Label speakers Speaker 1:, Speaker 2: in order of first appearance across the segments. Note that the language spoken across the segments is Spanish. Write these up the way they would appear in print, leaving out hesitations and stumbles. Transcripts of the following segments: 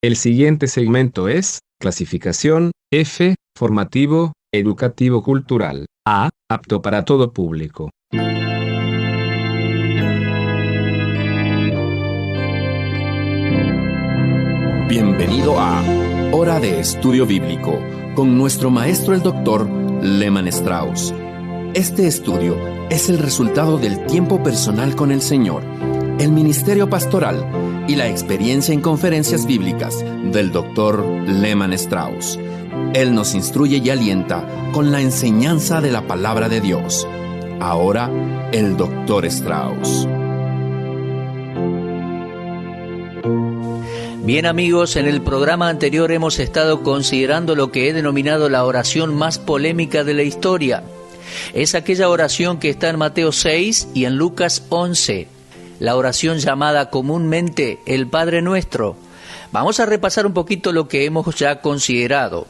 Speaker 1: El siguiente segmento es clasificación F, formativo, educativo cultural. A, apto para todo público.
Speaker 2: Bienvenido a Hora de Estudio Bíblico con nuestro maestro el Dr. Lehman Strauss. Este estudio es el resultado del tiempo personal con el Señor, el ministerio pastoral y la experiencia en conferencias bíblicas del Dr. Lehman Strauss. Él nos instruye y alienta con la enseñanza de la palabra de Dios. Ahora, el Dr. Strauss.
Speaker 3: Bien amigos, en el programa anterior hemos estado considerando lo que he denominado la oración más polémica de la historia. Es aquella oración que está en Mateo 6 y en Lucas 11, la oración llamada comúnmente el Padre Nuestro. Vamos a repasar un poquito lo que hemos ya considerado.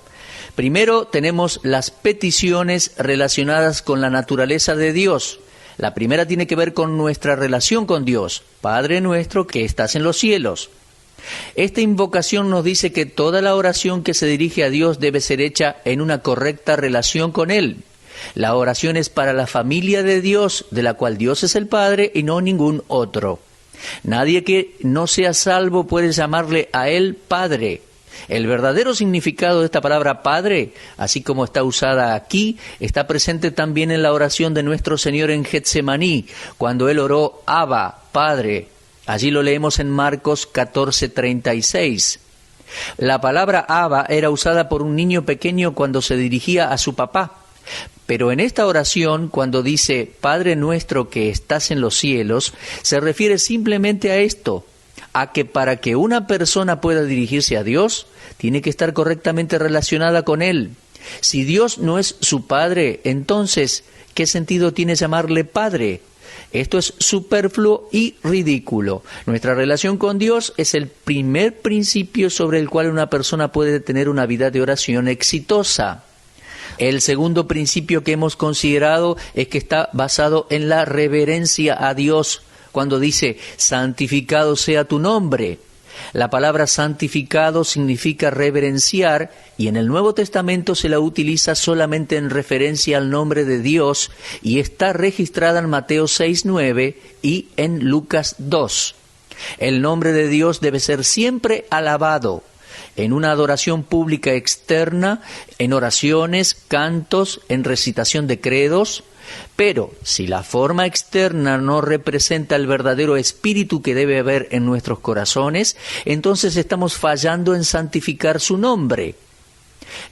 Speaker 3: Primero tenemos las peticiones relacionadas con la naturaleza de Dios. La primera tiene que ver con nuestra relación con Dios, Padre Nuestro que estás en los cielos. Esta invocación nos dice que toda la oración que se dirige a Dios debe ser hecha en una correcta relación con Él. La oración es para la familia de Dios, de la cual Dios es el Padre y no ningún otro. Nadie que no sea salvo puede llamarle a Él Padre. El verdadero significado de esta palabra Padre, así como está usada aquí, está presente también en la oración de nuestro Señor en Getsemaní, cuando Él oró Abba, Padre. Allí lo leemos en Marcos 14:36. La palabra Abba era usada por un niño pequeño cuando se dirigía a su papá. Pero en esta oración, cuando dice Padre nuestro que estás en los cielos, se refiere simplemente a esto, a que para que una persona pueda dirigirse a Dios, tiene que estar correctamente relacionada con Él. Si Dios no es su Padre, entonces, ¿qué sentido tiene llamarle Padre? Esto es superfluo y ridículo. Nuestra relación con Dios es el primer principio sobre el cual una persona puede tener una vida de oración exitosa. El segundo principio que hemos considerado es que está basado en la reverencia a Dios, cuando dice, santificado sea tu nombre. La palabra santificado significa reverenciar y en el Nuevo Testamento se la utiliza solamente en referencia al nombre de Dios y está registrada en Mateo 6:9 y en Lucas 2. El nombre de Dios debe ser siempre alabado en una adoración pública externa, en oraciones, cantos, en recitación de credos. Pero si la forma externa no representa el verdadero espíritu que debe haber en nuestros corazones, entonces estamos fallando en santificar su nombre.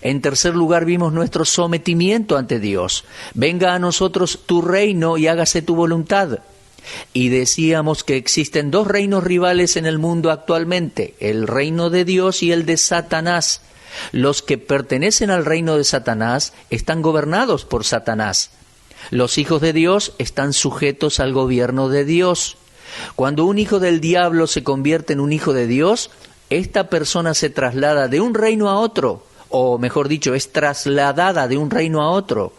Speaker 3: En tercer lugar, vimos nuestro sometimiento ante Dios. Venga a nosotros tu reino y hágase tu voluntad. Y decíamos que existen dos reinos rivales en el mundo actualmente, el reino de Dios y el de Satanás. Los que pertenecen al reino de Satanás están gobernados por Satanás. Los hijos de Dios están sujetos al gobierno de Dios. Cuando un hijo del diablo se convierte en un hijo de Dios, esta persona se traslada de un reino a otro, o mejor dicho, es trasladada de un reino a otro.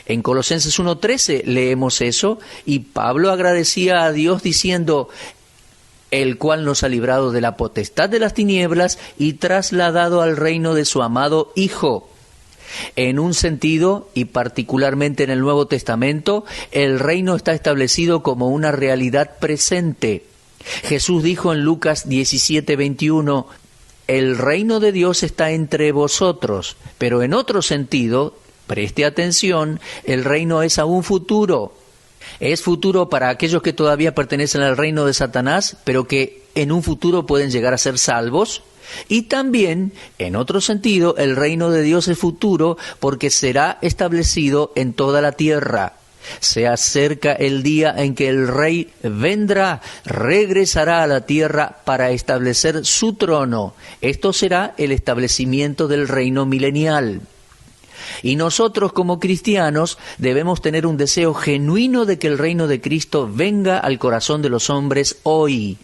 Speaker 3: En Colosenses 1:13 leemos eso, y Pablo agradecía a Dios diciendo, el cual nos ha librado de la potestad de las tinieblas y trasladado al reino de su amado Hijo. En un sentido, y particularmente en el Nuevo Testamento, el reino está establecido como una realidad presente. Jesús dijo en Lucas 17:21, el reino de Dios está entre vosotros, pero en otro sentido, preste atención, el reino es aún futuro. Es futuro para aquellos que todavía pertenecen al reino de Satanás, pero que en un futuro pueden llegar a ser salvos. Y también, en otro sentido, el reino de Dios es futuro porque será establecido en toda la tierra. Se acerca el día en que el Rey vendrá, regresará a la tierra para establecer su trono. Esto será el establecimiento del reino milenial. Y nosotros como cristianos debemos tener un deseo genuino de que el reino de Cristo venga al corazón de los hombres hoy.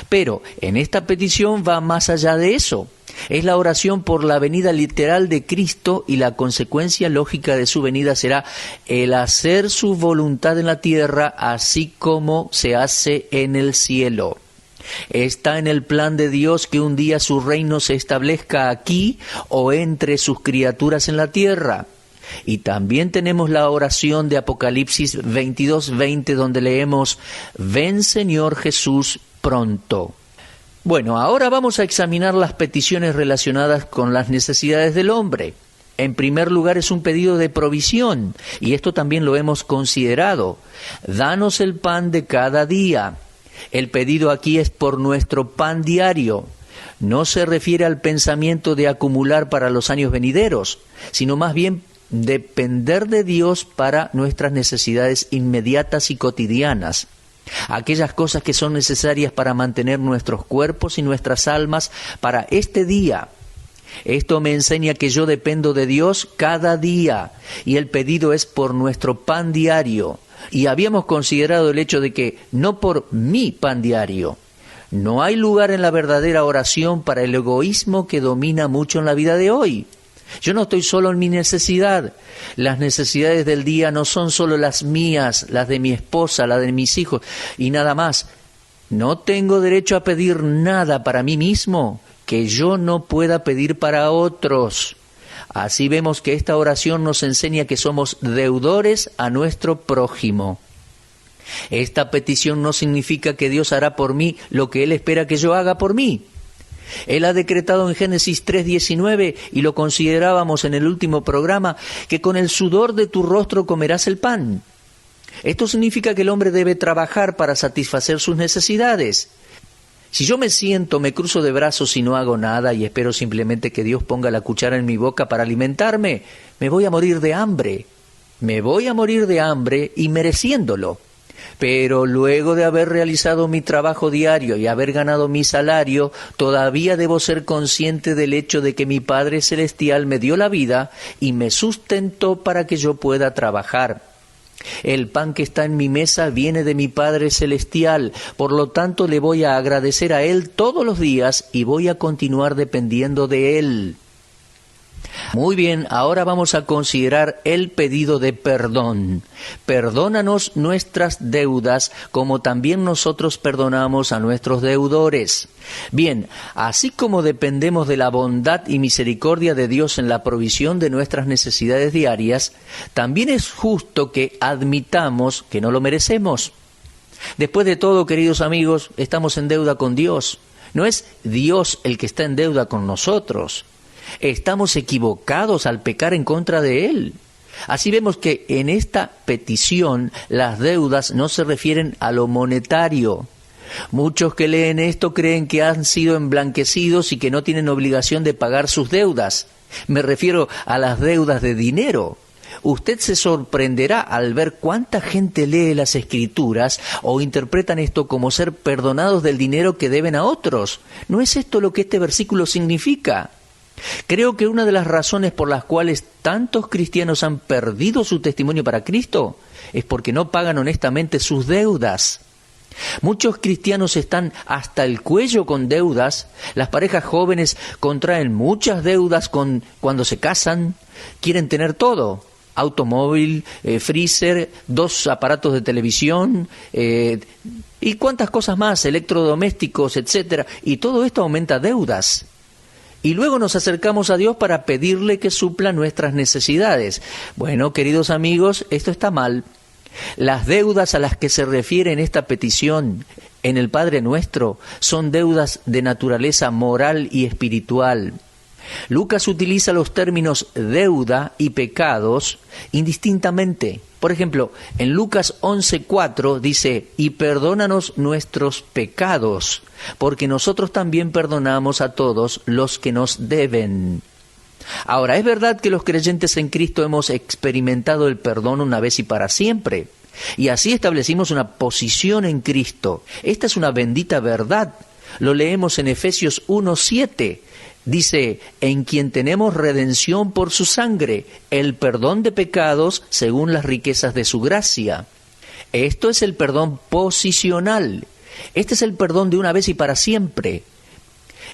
Speaker 3: Pero en esta petición va más allá de eso. Es la oración por la venida literal de Cristo y la consecuencia lógica de su venida será el hacer su voluntad en la tierra así como se hace en el cielo. Está en el plan de Dios que un día su reino se establezca aquí o entre sus criaturas en la tierra. Y también tenemos la oración de Apocalipsis 22:20, donde leemos: «Ven, Señor Jesús, pronto». Bueno, ahora vamos a examinar las peticiones relacionadas con las necesidades del hombre. En primer lugar, es un pedido de provisión, y esto también lo hemos considerado. Danos el pan de cada día. El pedido aquí es por nuestro pan diario. No se refiere al pensamiento de acumular para los años venideros, sino más bien depender de Dios para nuestras necesidades inmediatas y cotidianas. Aquellas cosas que son necesarias para mantener nuestros cuerpos y nuestras almas para este día. Esto me enseña que yo dependo de Dios cada día, y el pedido es por nuestro pan diario. Y habíamos considerado el hecho de que no por mi pan diario. No hay lugar en la verdadera oración para el egoísmo que domina mucho en la vida de hoy. Yo no estoy solo en mi necesidad. Las necesidades del día no son solo las mías, las de mi esposa, las de mis hijos y nada más. No tengo derecho a pedir nada para mí mismo que yo no pueda pedir para otros. Así vemos que esta oración nos enseña que somos deudores a nuestro prójimo. Esta petición no significa que Dios hará por mí lo que Él espera que yo haga por mí. Él ha decretado en Génesis 3:19, y lo considerábamos en el último programa, que con el sudor de tu rostro comerás el pan. Esto significa que el hombre debe trabajar para satisfacer sus necesidades. Si yo me siento, me cruzo de brazos y no hago nada y espero simplemente que Dios ponga la cuchara en mi boca para alimentarme, me voy a morir de hambre. Me voy a morir de hambre y mereciéndolo. Pero luego de haber realizado mi trabajo diario y haber ganado mi salario, todavía debo ser consciente del hecho de que mi Padre Celestial me dio la vida y me sustentó para que yo pueda trabajar. El pan que está en mi mesa viene de mi Padre Celestial, por lo tanto le voy a agradecer a Él todos los días y voy a continuar dependiendo de Él. Muy bien, ahora vamos a considerar el pedido de perdón. Perdónanos nuestras deudas, como también nosotros perdonamos a nuestros deudores. Bien, así como dependemos de la bondad y misericordia de Dios en la provisión de nuestras necesidades diarias, también es justo que admitamos que no lo merecemos. Después de todo, queridos amigos, estamos en deuda con Dios. No es Dios el que está en deuda con nosotros. Estamos equivocados al pecar en contra de Él. Así vemos que en esta petición las deudas no se refieren a lo monetario. Muchos que leen esto creen que han sido emblanquecidos y que no tienen obligación de pagar sus deudas. Me refiero a las deudas de dinero. Usted se sorprenderá al ver cuánta gente lee las Escrituras o interpretan esto como ser perdonados del dinero que deben a otros. ¿No es esto lo que este versículo significa? Creo que una de las razones por las cuales tantos cristianos han perdido su testimonio para Cristo es porque no pagan honestamente sus deudas. Muchos cristianos están hasta el cuello con deudas. Las parejas jóvenes contraen muchas deudas cuando se casan. Quieren tener todo: automóvil, freezer, 2 aparatos de televisión y cuántas cosas más, electrodomésticos, etcétera. Y todo esto aumenta deudas. Y luego nos acercamos a Dios para pedirle que supla nuestras necesidades. Bueno, queridos amigos, esto está mal. Las deudas a las que se refiere en esta petición en el Padre Nuestro son deudas de naturaleza moral y espiritual. Lucas utiliza los términos deuda y pecados indistintamente. Por ejemplo, en Lucas 11:4 dice: «Y perdónanos nuestros pecados, porque nosotros también perdonamos a todos los que nos deben». Ahora, es verdad que los creyentes en Cristo hemos experimentado el perdón una vez y para siempre, y así establecimos una posición en Cristo. Esta es una bendita verdad. Lo leemos en Efesios 1:7. Dice: «En quien tenemos redención por su sangre, el perdón de pecados según las riquezas de su gracia». Esto es el perdón posicional. Este es el perdón de una vez y para siempre.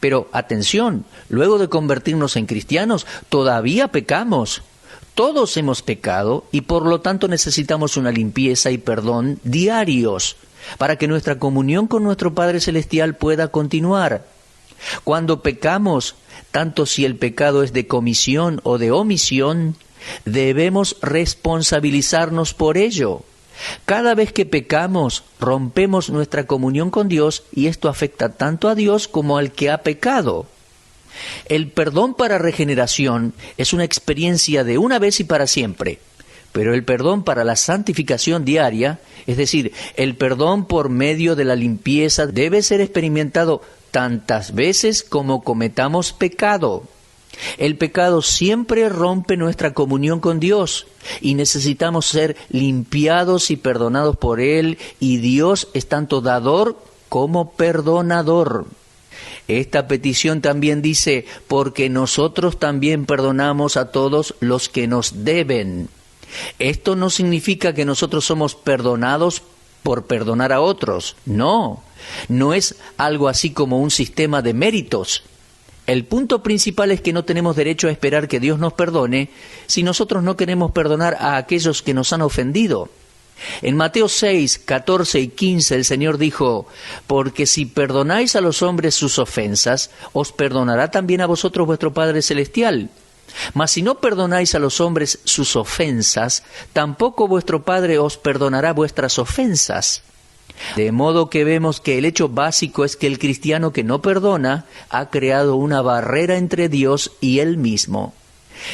Speaker 3: Pero atención, luego de convertirnos en cristianos, todavía pecamos. Todos hemos pecado y por lo tanto necesitamos una limpieza y perdón diarios. para que nuestra comunión con nuestro Padre Celestial pueda continuar. Cuando pecamos, tanto si el pecado es de comisión o de omisión, debemos responsabilizarnos por ello. Cada vez que pecamos, rompemos nuestra comunión con Dios y esto afecta tanto a Dios como al que ha pecado. El perdón para regeneración es una experiencia de una vez y para siempre, pero el perdón para la santificación diaria, es decir, el perdón por medio de la limpieza, debe ser experimentado tantas veces como cometamos pecado. El pecado siempre rompe nuestra comunión con Dios y necesitamos ser limpiados y perdonados por Él, y Dios es tanto dador como perdonador. Esta petición también dice, porque nosotros también perdonamos a todos los que nos deben. Esto no significa que nosotros somos perdonados por perdonar a otros. No es algo así como un sistema de méritos. El punto principal es que no tenemos derecho a esperar que Dios nos perdone si nosotros no queremos perdonar a aquellos que nos han ofendido. En Mateo 6, 14 y 15 el Señor dijo, porque si perdonáis a los hombres sus ofensas, os perdonará también a vosotros vuestro Padre Celestial. Mas si no perdonáis a los hombres sus ofensas, tampoco vuestro Padre os perdonará vuestras ofensas. De modo que vemos que el hecho básico es que el cristiano que no perdona ha creado una barrera entre Dios y él mismo.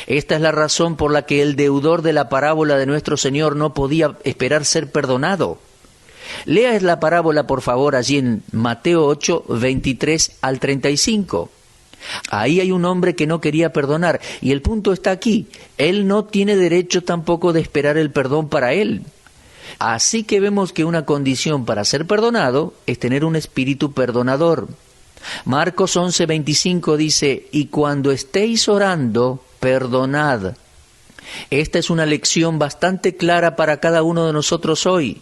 Speaker 3: Esta es la razón por la que el deudor de la parábola de nuestro Señor no podía esperar ser perdonado. Lea la parábola, por favor, allí en Mateo 8, 23 al 35. Ahí hay un hombre que no quería perdonar, y el punto está aquí. Él no tiene derecho tampoco de esperar el perdón para él. Así que vemos que una condición para ser perdonado es tener un espíritu perdonador. Marcos 11, 25 dice, y cuando estéis orando, perdonad. Esta es una lección bastante clara para cada uno de nosotros hoy.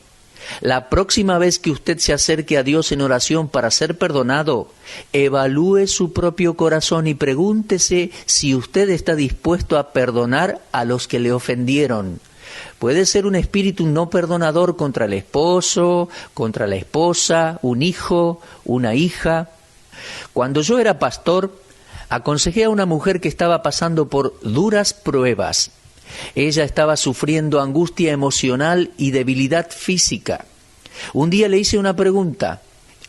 Speaker 3: La próxima vez que usted se acerque a Dios en oración para ser perdonado, evalúe su propio corazón y pregúntese si usted está dispuesto a perdonar a los que le ofendieron. Puede ser un espíritu no perdonador contra el esposo, contra la esposa, un hijo, una hija. Cuando yo era pastor, aconsejé a una mujer que estaba pasando por duras pruebas. Ella estaba sufriendo angustia emocional y debilidad física. Un día le hice una pregunta.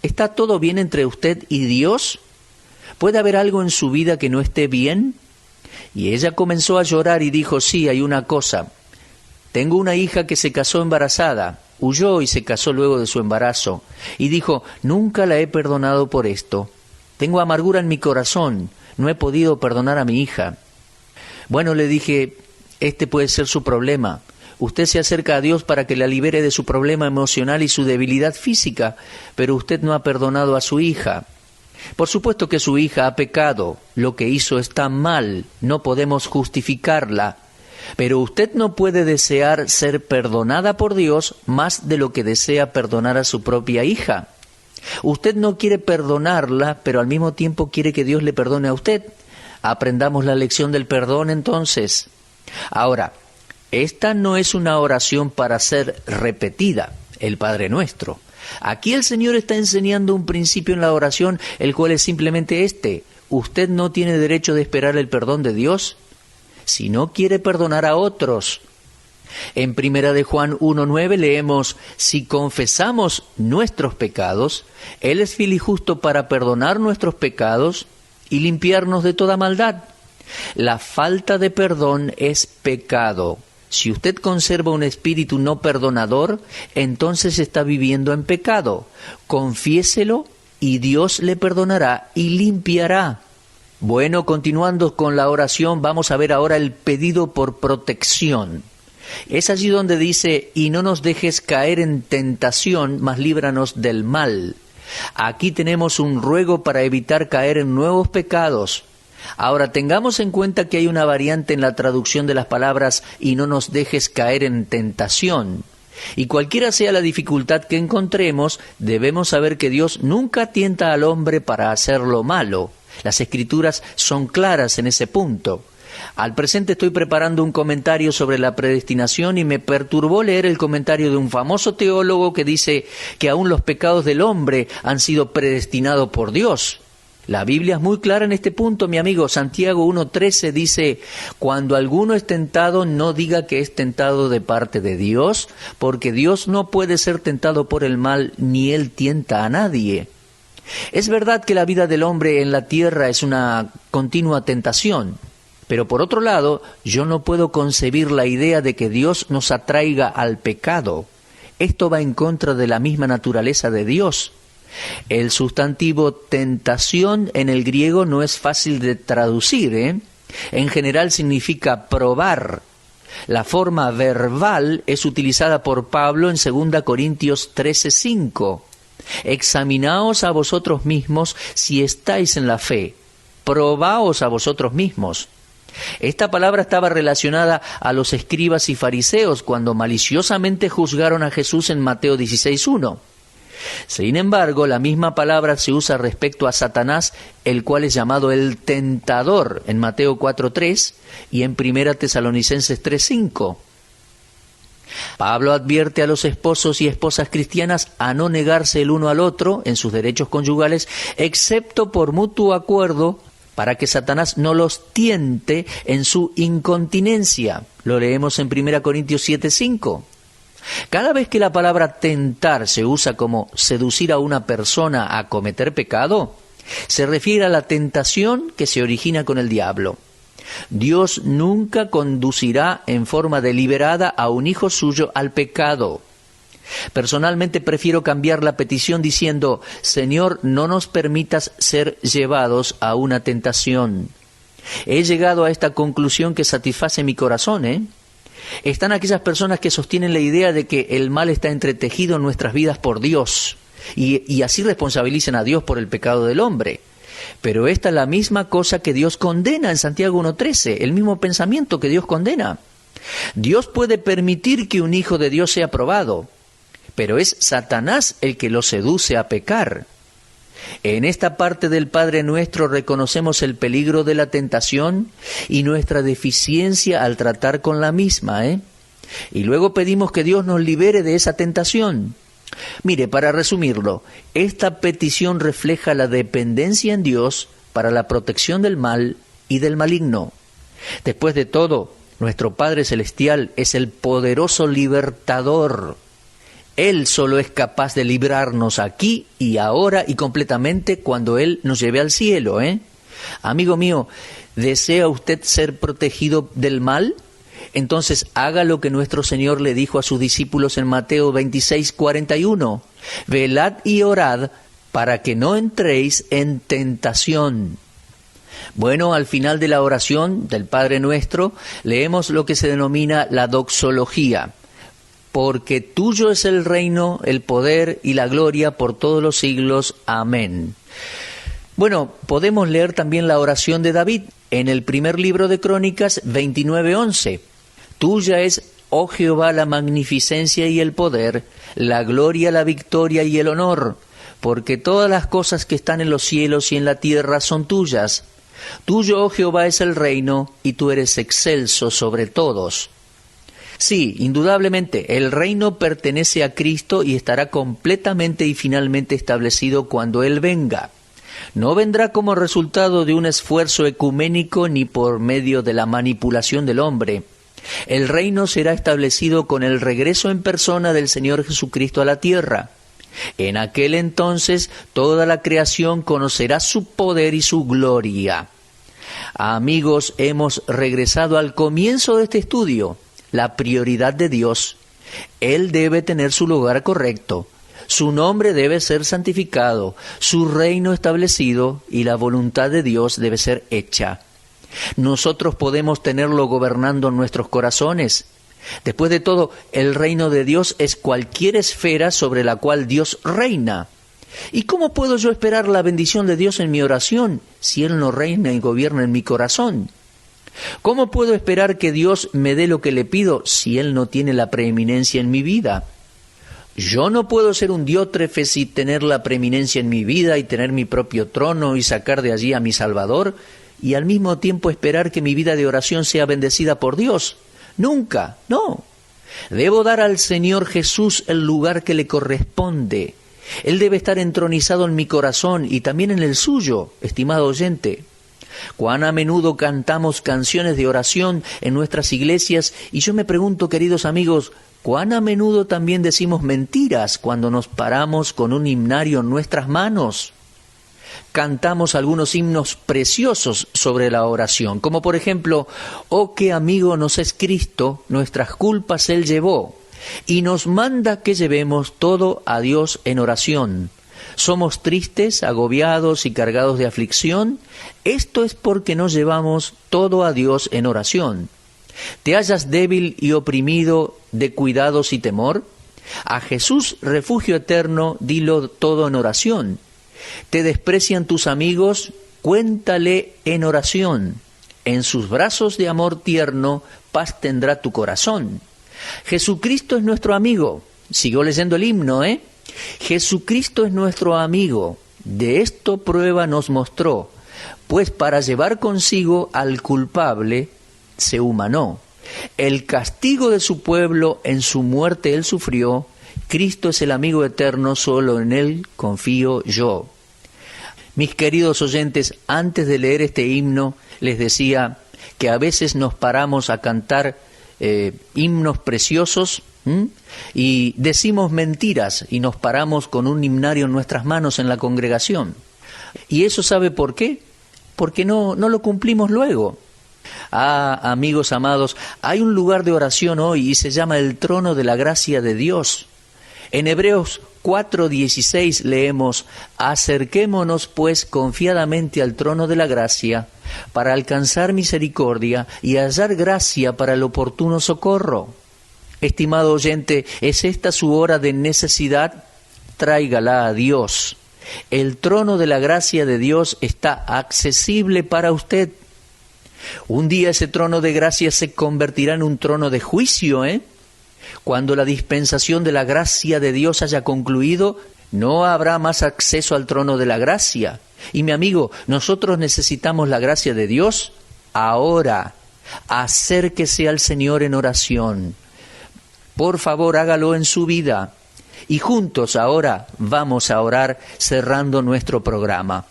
Speaker 3: ¿Está todo bien entre usted y Dios? ¿Puede haber algo en su vida que no esté bien? Y ella comenzó a llorar y dijo, sí, hay una cosa. Tengo una hija que se casó embarazada, huyó y se casó luego de su embarazo, y dijo, nunca la he perdonado por esto. Tengo amargura en mi corazón, no he podido perdonar a mi hija. Bueno, le dije, este puede ser su problema. Usted se acerca a Dios para que la libere de su problema emocional y su debilidad física, pero usted no ha perdonado a su hija. Por supuesto que su hija ha pecado, lo que hizo está mal, no podemos justificarla. Pero usted no puede desear ser perdonada por Dios más de lo que desea perdonar a su propia hija. Usted no quiere perdonarla, pero al mismo tiempo quiere que Dios le perdone a usted. Aprendamos la lección del perdón entonces. Ahora, esta no es una oración para ser repetida, el Padre Nuestro. Aquí el Señor está enseñando un principio en la oración, el cual es simplemente este. Usted no tiene derecho de esperar el perdón de Dios si no quiere perdonar a otros. En 1 de Juan 1:9 leemos, si confesamos nuestros pecados, Él es fiel y justo para perdonar nuestros pecados y limpiarnos de toda maldad. La falta de perdón es pecado. Si usted conserva un espíritu no perdonador, entonces está viviendo en pecado. Confiéselo y Dios le perdonará y limpiará. Bueno, continuando con la oración, vamos a ver ahora el pedido por protección. Es allí donde dice, y no nos dejes caer en tentación, mas líbranos del mal. Aquí tenemos un ruego para evitar caer en nuevos pecados. Ahora, tengamos en cuenta que hay una variante en la traducción de las palabras, y no nos dejes caer en tentación. Y cualquiera sea la dificultad que encontremos, debemos saber que Dios nunca tienta al hombre para hacer lo malo. Las Escrituras son claras en ese punto. Al presente estoy preparando un comentario sobre la predestinación y me perturbó leer el comentario de un famoso teólogo que dice que aún los pecados del hombre han sido predestinados por Dios. La Biblia es muy clara en este punto, mi amigo. Santiago 1:13 dice: cuando alguno es tentado, no diga que es tentado de parte de Dios, porque Dios no puede ser tentado por el mal, ni Él tienta a nadie. Es verdad que la vida del hombre en la tierra es una continua tentación, pero por otro lado, yo no puedo concebir la idea de que Dios nos atraiga al pecado. Esto va en contra de la misma naturaleza de Dios. El sustantivo tentación en el griego no es fácil de traducir, ¿eh? En general significa probar. La forma verbal es utilizada por Pablo en 2 Corintios 13:5. Examinaos a vosotros mismos si estáis en la fe. Probaos a vosotros mismos. Esta palabra estaba relacionada a los escribas y fariseos cuando maliciosamente juzgaron a Jesús en Mateo 16:1. Sin embargo, la misma palabra se usa respecto a Satanás, el cual es llamado el tentador en Mateo 4:3 y en 1 Tesalonicenses 3:5. Pablo advierte a los esposos y esposas cristianas a no negarse el uno al otro en sus derechos conyugales, excepto por mutuo acuerdo, para que Satanás no los tiente en su incontinencia. Lo leemos en 1 Corintios 7:5. Cada vez que la palabra tentar se usa como seducir a una persona a cometer pecado, se refiere a la tentación que se origina con el diablo. Dios nunca conducirá en forma deliberada a un hijo suyo al pecado. Personalmente prefiero cambiar la petición diciendo: Señor, no nos permitas ser llevados a una tentación. He llegado a esta conclusión que satisface mi corazón, Están aquellas personas que sostienen la idea de que el mal está entretejido en nuestras vidas por Dios y así responsabilizan a Dios por el pecado del hombre. Pero esta es la misma cosa que Dios condena en Santiago 1:13, el mismo pensamiento que Dios condena. Dios puede permitir que un hijo de Dios sea probado, pero es Satanás el que lo seduce a pecar. En esta parte del Padre Nuestro reconocemos el peligro de la tentación y nuestra deficiencia al tratar con la misma, Y luego pedimos que Dios nos libere de esa tentación. Mire, para resumirlo, esta petición refleja la dependencia en Dios para la protección del mal y del maligno. Después de todo, nuestro Padre Celestial es el poderoso libertador. Él solo es capaz de librarnos aquí y ahora y completamente cuando Él nos lleve al cielo, Amigo mío, ¿desea usted ser protegido del mal? Entonces haga lo que nuestro Señor le dijo a sus discípulos en Mateo 26:41. Velad y orad para que no entréis en tentación. Bueno, al final de la oración del Padre Nuestro, leemos lo que se denomina la doxología. Porque tuyo es el reino, el poder y la gloria por todos los siglos. Amén. Bueno, podemos leer también la oración de David en el primer libro de Crónicas 29:11. Tuya es, oh Jehová, la magnificencia y el poder, la gloria, la victoria y el honor, porque todas las cosas que están en los cielos y en la tierra son tuyas. Tuyo, oh Jehová, es el reino, y tú eres excelso sobre todos. Sí, indudablemente, el reino pertenece a Cristo y estará completamente y finalmente establecido cuando Él venga. No vendrá como resultado de un esfuerzo ecuménico ni por medio de la manipulación del hombre. El reino será establecido con el regreso en persona del Señor Jesucristo a la tierra. En aquel entonces toda la creación conocerá su poder y su gloria. Amigos, hemos regresado al comienzo de este estudio. La prioridad de Dios. Él debe tener su lugar correcto. Su nombre debe ser santificado, su reino establecido y la voluntad de Dios debe ser hecha. Nosotros podemos tenerlo gobernando nuestros corazones. Después de todo, el reino de Dios es cualquier esfera sobre la cual Dios reina. ¿Y cómo puedo yo esperar la bendición de Dios en mi oración si Él no reina y gobierna en mi corazón? ¿Cómo puedo esperar que Dios me dé lo que le pido si Él no tiene la preeminencia en mi vida? Yo no puedo ser un diótrefes y tener la preeminencia en mi vida y tener mi propio trono y sacar de allí a mi Salvador y al mismo tiempo esperar que mi vida de oración sea bendecida por Dios. Nunca, no. Debo dar al Señor Jesús el lugar que le corresponde. Él debe estar entronizado en mi corazón y también en el suyo, estimado oyente. Cuán a menudo cantamos canciones de oración en nuestras iglesias, y yo me pregunto, queridos amigos, cuán a menudo también decimos mentiras cuando nos paramos con un himnario en nuestras manos. Cantamos algunos himnos preciosos sobre la oración, como por ejemplo, «Oh, qué amigo nos es Cristo, nuestras culpas Él llevó, y nos manda que llevemos todo a Dios en oración. Somos tristes, agobiados y cargados de aflicción. Esto es porque no llevamos todo a Dios en oración. ¿Te hallas débil y oprimido de cuidados y temor? A Jesús, refugio eterno, dilo todo en oración. ¿Te desprecian tus amigos? Cuéntale en oración. En sus brazos de amor tierno, paz tendrá tu corazón. Jesucristo es nuestro amigo. Sigo leyendo el himno, Jesucristo es nuestro amigo. De esto prueba nos mostró, pues para llevar consigo al culpable se humanó. El castigo de su pueblo en su muerte él sufrió. Cristo es el amigo eterno, solo en él confío yo. Mis queridos oyentes, antes de leer este himno, les decía que a veces nos paramos a cantar himnos preciosos y decimos mentiras y nos paramos con un himnario en nuestras manos en la congregación. ¿Y eso sabe por qué? Porque no lo cumplimos luego. Amigos amados, hay un lugar de oración hoy y se llama el trono de la gracia de Dios. En Hebreos 4:16 leemos: «Acerquémonos pues confiadamente al trono de la gracia, para alcanzar misericordia y hallar gracia para el oportuno socorro». Estimado oyente, ¿es esta su hora de necesidad? Tráigala a Dios. El trono de la gracia de Dios está accesible para usted. Un día ese trono de gracia se convertirá en un trono de juicio, Cuando la dispensación de la gracia de Dios haya concluido, no habrá más acceso al trono de la gracia. Y mi amigo, nosotros necesitamos la gracia de Dios ahora. Acérquese al Señor en oración. Por favor, hágalo en su vida. Y juntos ahora vamos a orar cerrando nuestro programa.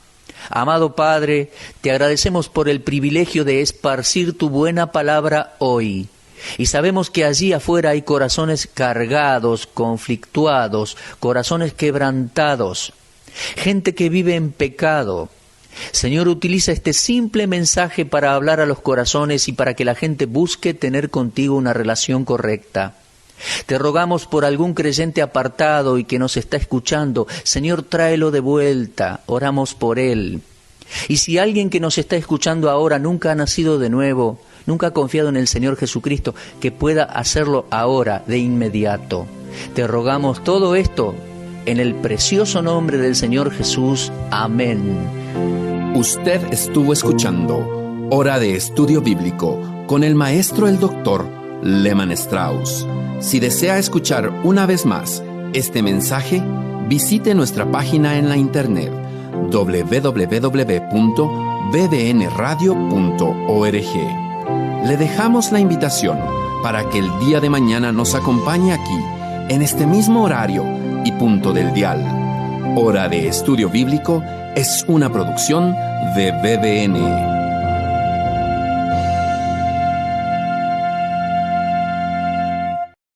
Speaker 3: Amado Padre, te agradecemos por el privilegio de esparcir tu buena palabra hoy. Y sabemos que allí afuera hay corazones cargados, conflictuados, corazones quebrantados, gente que vive en pecado. Señor, utiliza este simple mensaje para hablar a los corazones y para que la gente busque tener contigo una relación correcta. Te rogamos por algún creyente apartado y que nos está escuchando. Señor, tráelo de vuelta, oramos por él. Y si alguien que nos está escuchando ahora nunca ha nacido de nuevo, nunca ha confiado en el Señor Jesucristo, que pueda hacerlo ahora, de inmediato. Te rogamos todo esto en el precioso nombre del Señor Jesús. Amén.
Speaker 2: Usted estuvo escuchando Hora de Estudio Bíblico con el maestro el doctor Lehmann Strauss. Si desea escuchar una vez más este mensaje, visite nuestra página en la internet www.bbnradio.org. Le dejamos la invitación para que el día de mañana nos acompañe aquí, en este mismo horario y punto del dial. Hora de Estudio Bíblico es una producción de BBN.